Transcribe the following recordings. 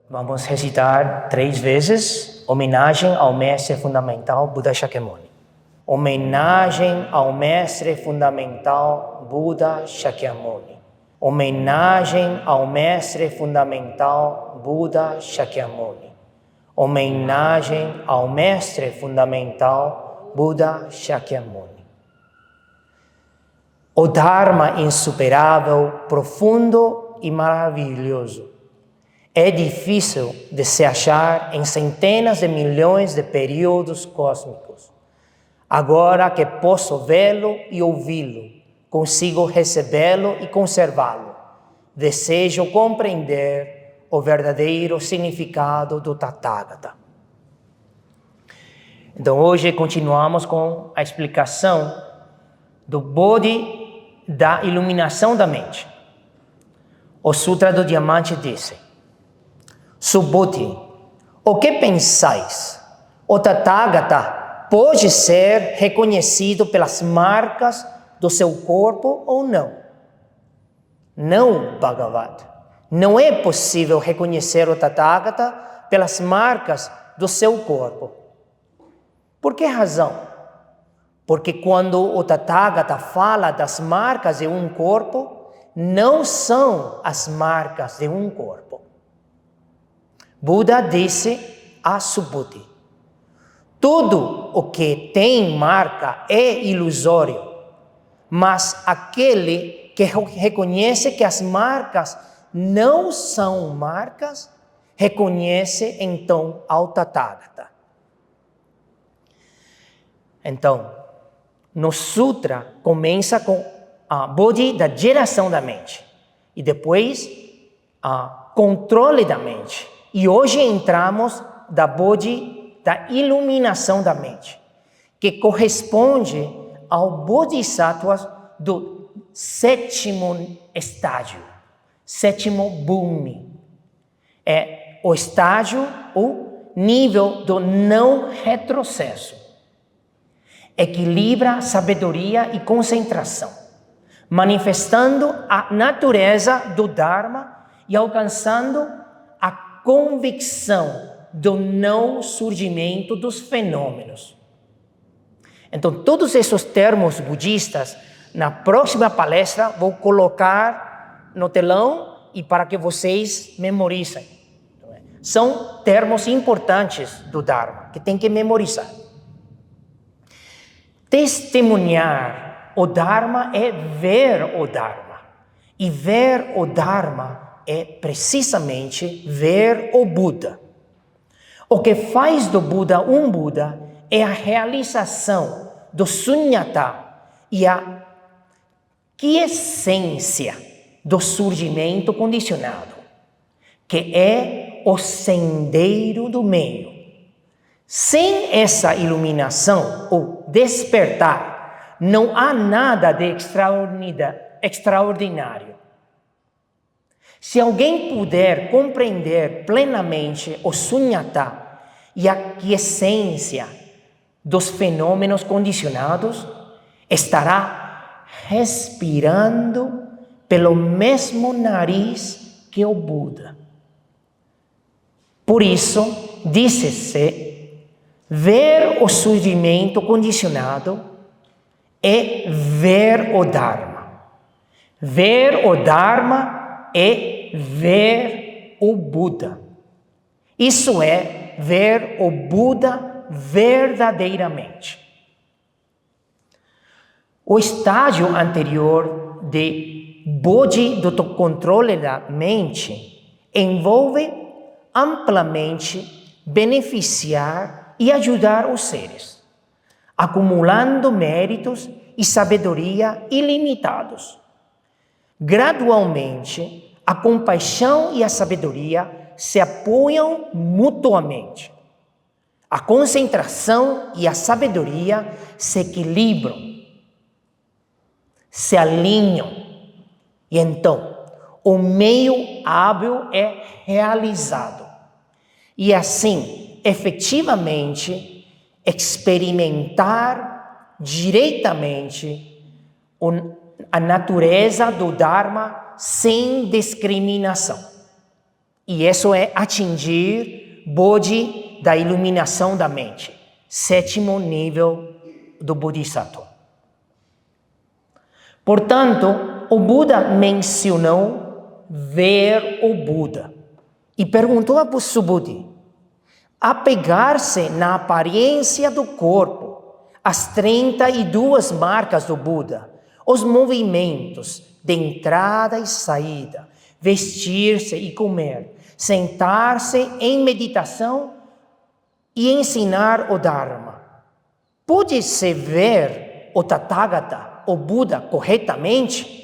Vamos recitar 3 vezes homenagem ao mestre fundamental Buda Shakyamuni. Homenagem ao mestre fundamental Buda Shakyamuni. Homenagem ao mestre fundamental Buda Shakyamuni. Homenagem ao mestre fundamental Buda Shakyamuni. O Dharma insuperável, profundo e maravilhoso é difícil de se achar em centenas de milhões de períodos cósmicos. Agora que posso vê-lo e ouvi-lo, consigo recebê-lo e conservá-lo. Desejo compreender o verdadeiro significado do Tathagata. Então hoje continuamos com a explicação do Bodhi da iluminação da mente. O Sutra do Diamante disse: Subhuti, o que pensais? O Tathagata pode ser reconhecido pelas marcas do seu corpo ou não? Não, Bhagavat. Não é possível reconhecer o Tathagata pelas marcas do seu corpo. Por que razão? Porque quando o Tathagata fala das marcas de um corpo, não são as marcas de um corpo. Buda disse a Subhuti: tudo o que tem marca é ilusório, mas aquele que reconhece que as marcas não são marcas, reconhece então ao Tathagata. Então, no Sutra começa com a Bodhi da geração da mente e depois a controle da mente. E hoje entramos da Bodhi da iluminação da mente, que corresponde ao Bodhisattva do 7º estágio, 7º bhumi. É o estágio, o nível do não retrocesso. Equilibra sabedoria e concentração, manifestando a natureza do Dharma e alcançando a convicção do não surgimento dos fenômenos. Então, todos esses termos budistas, na próxima palestra, vou colocar no telão e para que vocês memorizem. São termos importantes do Dharma, que tem que memorizar. Testemunhar o Dharma é ver o Dharma. E ver o Dharma é precisamente ver o Buda. O que faz do Buda um Buda é a realização do sunyata e a quiescência do surgimento condicionado, que é o sendeiro do meio. Sem essa iluminação ou despertar, não há nada de extraordinário. Se alguém puder compreender plenamente o sunyata e a quiescência dos fenômenos condicionados, estará respirando pelo mesmo nariz que o Buda. Por isso, disse-se, ver o surgimento condicionado é ver o Dharma. Ver o Dharma é ver o Buda. Isso é ver o Buda verdadeiramente. O estágio anterior de Bodhi do controle da mente envolve amplamente beneficiar e ajudar os seres, acumulando méritos e sabedoria ilimitados. Gradualmente, a compaixão e a sabedoria se apoiam mutuamente. A concentração e a sabedoria se equilibram, se alinham. E então, o meio hábil é realizado. E assim, efetivamente, experimentar diretamente a natureza do Dharma sem discriminação. E isso é atingir Bodhi da iluminação da mente, 7º nível do Bodhisattva. Portanto, o Buda mencionou ver o Buda e perguntou a Subhuti: apegar-se na aparência do corpo, as 32 marcas do Buda, os movimentos de entrada e saída, vestir-se e comer, sentar-se em meditação e ensinar o Dharma. Pode-se ver o Tathagata, o Buda, corretamente?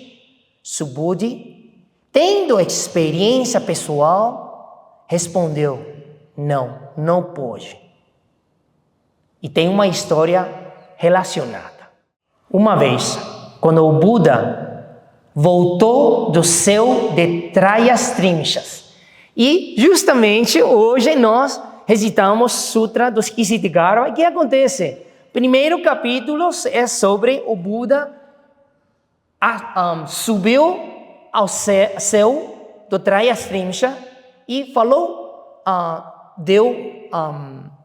Subhuti, tendo experiência pessoal, respondeu: não pode. E tem uma história relacionada. Uma vez, quando o Buda voltou do céu de Trayastrimshas, e justamente hoje nós recitamos Sutra dos Ksitigarbha, e o que acontece? Primeiro capítulo é sobre o Buda subiu ao céu do Trayastrimsha e falou, deu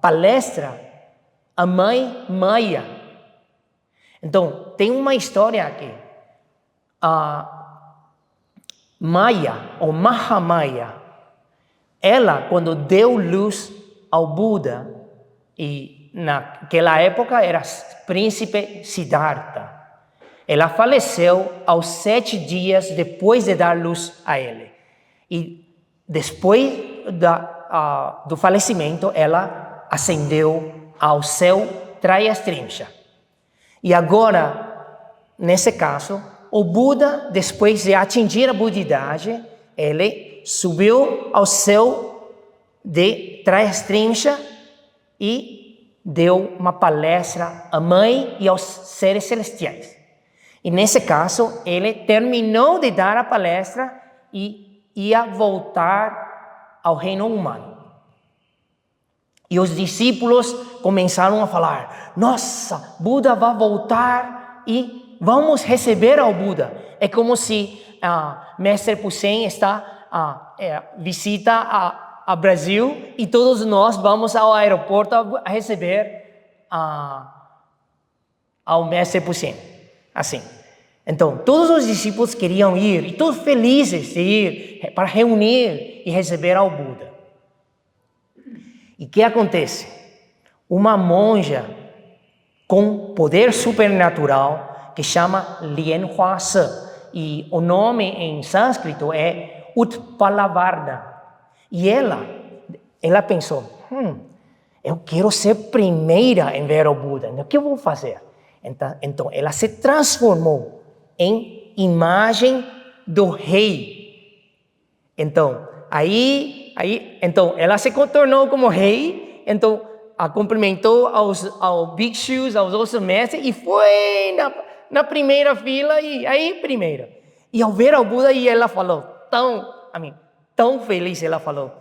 palestra à mãe Maya. Então, tem uma história aqui. Maya, ou Mahamaya, ela, quando deu luz ao Buda, e naquela época era príncipe Siddhartha, ela faleceu aos 7 dias depois de dar luz a ele. E depois do falecimento, ela ascendeu ao céu Trayastrimsha. E agora, nesse caso, o Buda, depois de atingir a budidade, ele subiu ao céu de Trayastrimsha e deu uma palestra à mãe e aos seres celestiais. E nesse caso, ele terminou de dar a palestra e ia voltar ao reino humano. E os discípulos começaram a falar: nossa, Buda vai voltar e vamos receber ao Buda. É como se Mestre Pusen visita a Brasil e todos nós vamos ao aeroporto a receber ao Mestre Pusen. Assim. Então, todos os discípulos queriam ir, e todos felizes de ir para reunir e receber ao Buda. E o que acontece? Uma monja com poder supernatural que chama Lien Hua Se, e o nome em sânscrito é Utpalavarna. E ela pensou: eu quero ser primeira em ver o Buda, o que eu vou fazer? Então ela se transformou em imagem do rei. Então, então ela se tornou como rei, então cumprimentou aos bhikshus, aos outros mestres, e foi na primeira fila, primeira. E ao ver o Buda, e ela falou, tão feliz, ela falou: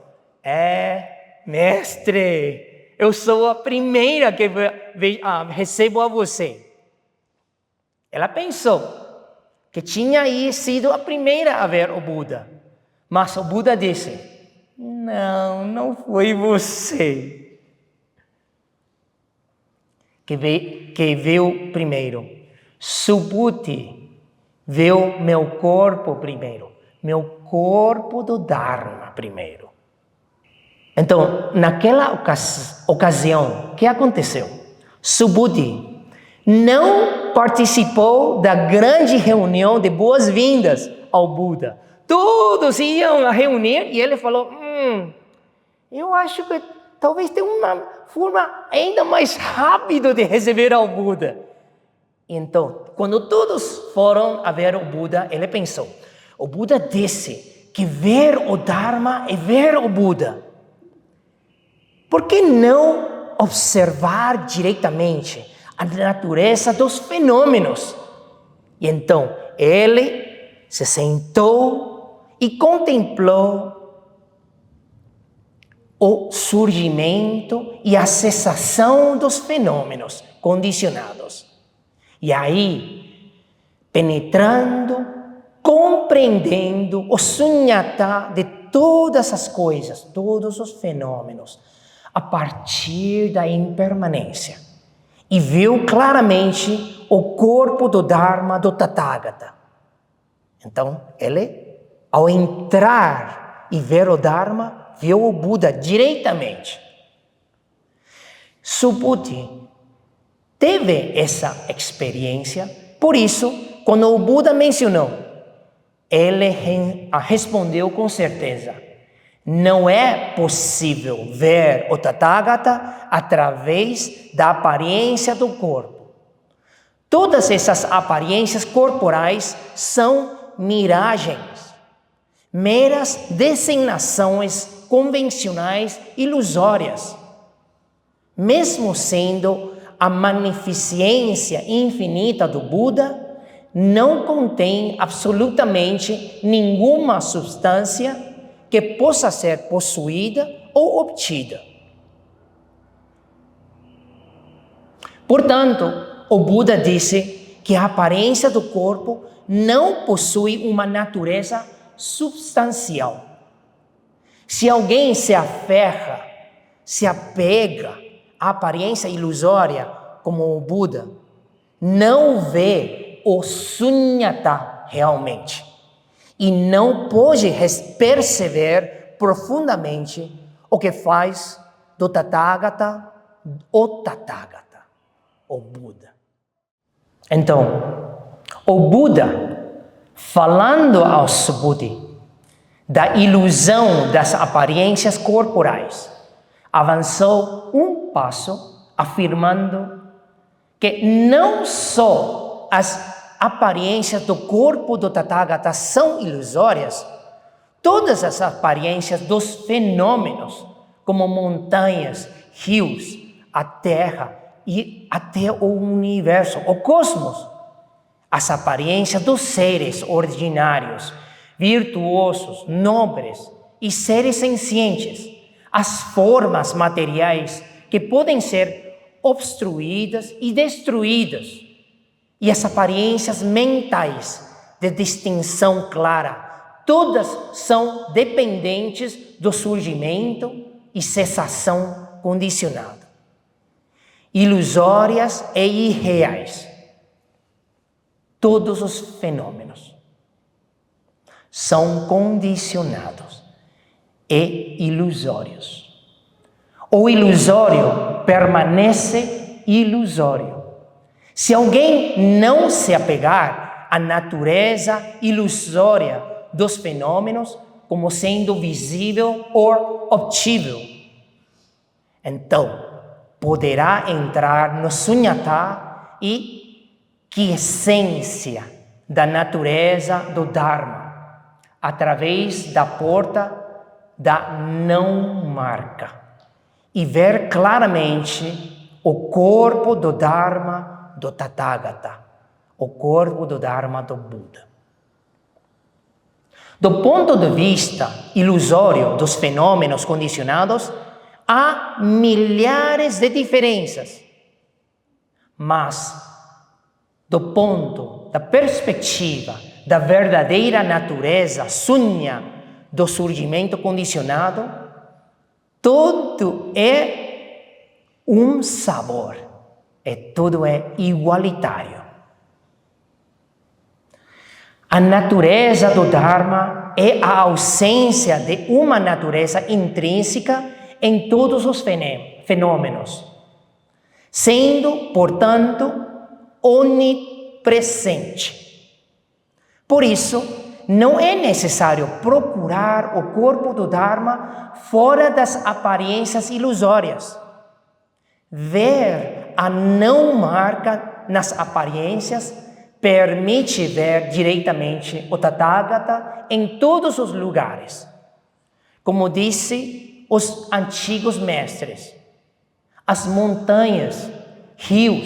mestre, eu sou a primeira que recebo a você. Ela pensou que tinha sido a primeira a ver o Buda. Mas o Buda disse: não foi você que viu primeiro. Subhuti viu meu corpo primeiro. Meu corpo do Dharma primeiro. Então, naquela ocasião, o que aconteceu? Subhuti não participou da grande reunião de boas-vindas ao Buda. Todos iam a reunir e ele falou: eu acho que talvez tenha uma forma ainda mais rápida de receber ao Buda. Então, quando todos foram a ver o Buda, ele pensou: o Buda disse que ver o Dharma é ver o Buda. Por que não observar diretamente a natureza dos fenômenos? E então ele se sentou e contemplou o surgimento e a cessação dos fenômenos condicionados. E aí penetrando, compreendendo o sunyata de todas as coisas, todos os fenômenos, a partir da impermanência. E viu claramente o corpo do Dharma do Tathagata. Então, ele, ao entrar e ver o Dharma, viu o Buda diretamente. Subhuti teve essa experiência, por isso, quando o Buda mencionou, ele respondeu com certeza: não é possível ver o Tathagata através da aparência do corpo. Todas essas aparências corporais são miragens, meras designações convencionais ilusórias, mesmo sendo a magnificência infinita do Buda, não contém absolutamente nenhuma substância que possa ser possuída ou obtida. Portanto, o Buda disse que a aparência do corpo não possui uma natureza substancial. Se alguém se aferra, se apega à aparência ilusória como o Buda, não vê o sunyata realmente. E não pode perceber profundamente o que faz do Tathagata o Tathagata, o Buda. Então, o Buda, falando ao Subhuti da ilusão das aparências corporais, avançou um passo afirmando que não só as aparências do corpo do Tathagata são ilusórias, todas as aparências dos fenômenos, como montanhas, rios, a terra e até o universo, o cosmos, as aparências dos seres ordinários, virtuosos, nobres e seres sencientes, as formas materiais que podem ser obstruídas e destruídas, e as aparências mentais de distinção clara, todas são dependentes do surgimento e cessação condicionada, ilusórias e irreais. Todos os fenômenos são condicionados e ilusórios. O ilusório permanece ilusório. Se alguém não se apegar à natureza ilusória dos fenômenos como sendo visível ou obtível, então poderá entrar no sunyata e quiescência da natureza do Dharma, através da porta da não marca, e ver claramente o corpo do Dharma do Tathagata, o corpo do Dharma do Buda. Do ponto de vista ilusório dos fenômenos condicionados, há milhares de diferenças. Mas, do ponto da perspectiva da verdadeira natureza sunya do surgimento condicionado, tudo é um sabor. E tudo é igualitário. A natureza do Dharma é a ausência de uma natureza intrínseca em todos os fenômenos, sendo, portanto, onipresente. Por isso, não é necessário procurar o corpo do Dharma fora das aparências ilusórias. Ver a não marca nas aparências permite ver diretamente o Tathagata em todos os lugares. Como disse os antigos mestres, as montanhas, rios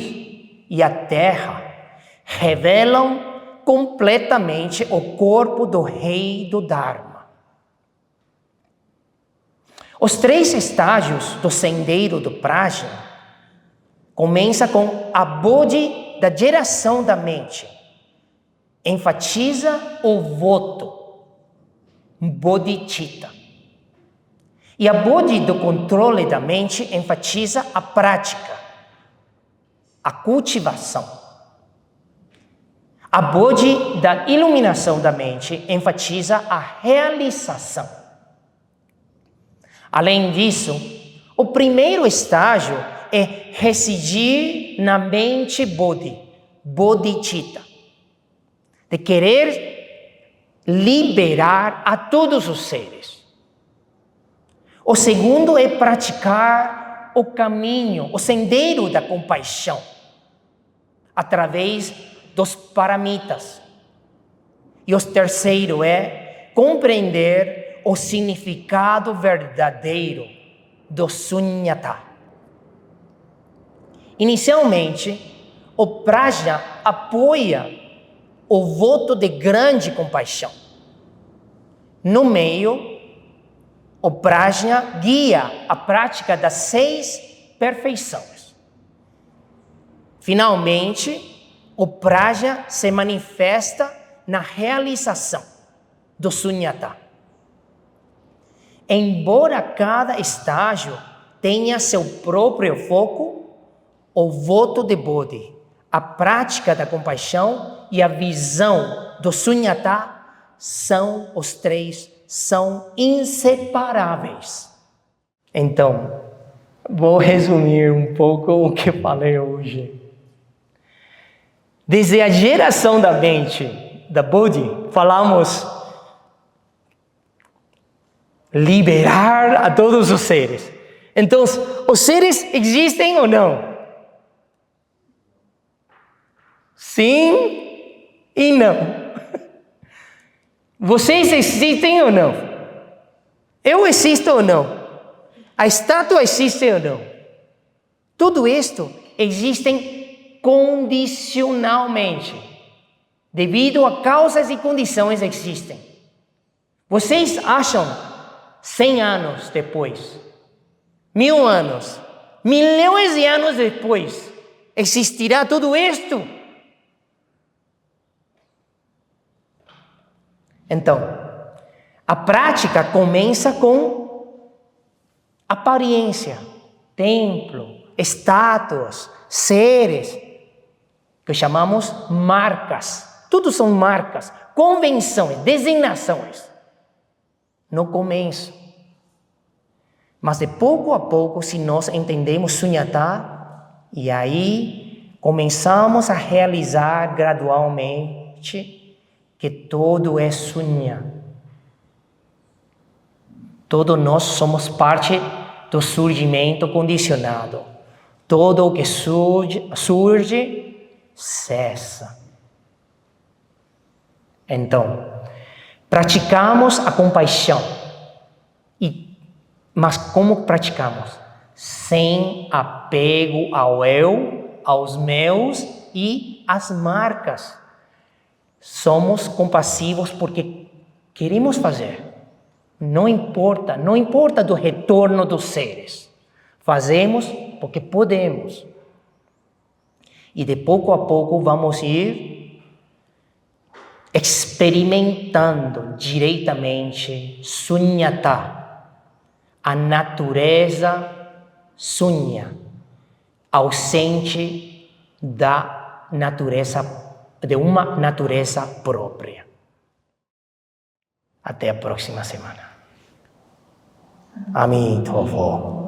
e a terra revelam completamente o corpo do Rei do Dharma. Os 3 estágios do sendeiro do Prajna começa com a bodhi da geração da mente, enfatiza o voto, bodhicitta. E a bodhi do controle da mente enfatiza a prática, a cultivação. A bodhi da iluminação da mente enfatiza a realização. Além disso, o primeiro estágio é residir na mente bodhicitta, de querer liberar a todos os seres. O segundo é praticar o caminho, o sendeiro da compaixão, através dos paramitas. E o terceiro é compreender o significado verdadeiro do sunyata. Inicialmente, o prajna apoia o voto de grande compaixão. No meio, o prajna guia a prática das 6 perfeições. Finalmente, o prajna se manifesta na realização do sunyata. Embora cada estágio tenha seu próprio foco, o voto de Bodhi, a prática da compaixão e a visão do sunyata os 3 são inseparáveis. Então, vou resumir um pouco o que falei hoje. Desde a geração da mente, da Bodhi, falamos liberar a todos os seres. Então, os seres existem ou não? Sim e não. Vocês existem ou não? Eu existo ou não? A estátua existe ou não? Tudo isto existe condicionalmente. Devido a causas e condições existem. Vocês acham 100 anos depois, 1000 anos, milhões de anos depois, existirá tudo isto? Então, a prática começa com aparência, templo, estátuas, seres, que chamamos marcas. Tudo são marcas, convenções, designações. No começo. Mas de pouco a pouco, se nós entendemos sunyata, e aí começamos a realizar gradualmente que todo é sunya. Todos nós somos parte do surgimento condicionado. Todo o que surge, cessa. Então, praticamos a compaixão. Mas como praticamos? Sem apego ao eu, aos meus e às marcas. Somos compassivos porque queremos fazer. Não importa do retorno dos seres. Fazemos porque podemos. E de pouco a pouco vamos ir experimentando diretamente sunyata, a natureza sunya, ausente da natureza, de uma natureza própria. Até a próxima semana. Amitabha.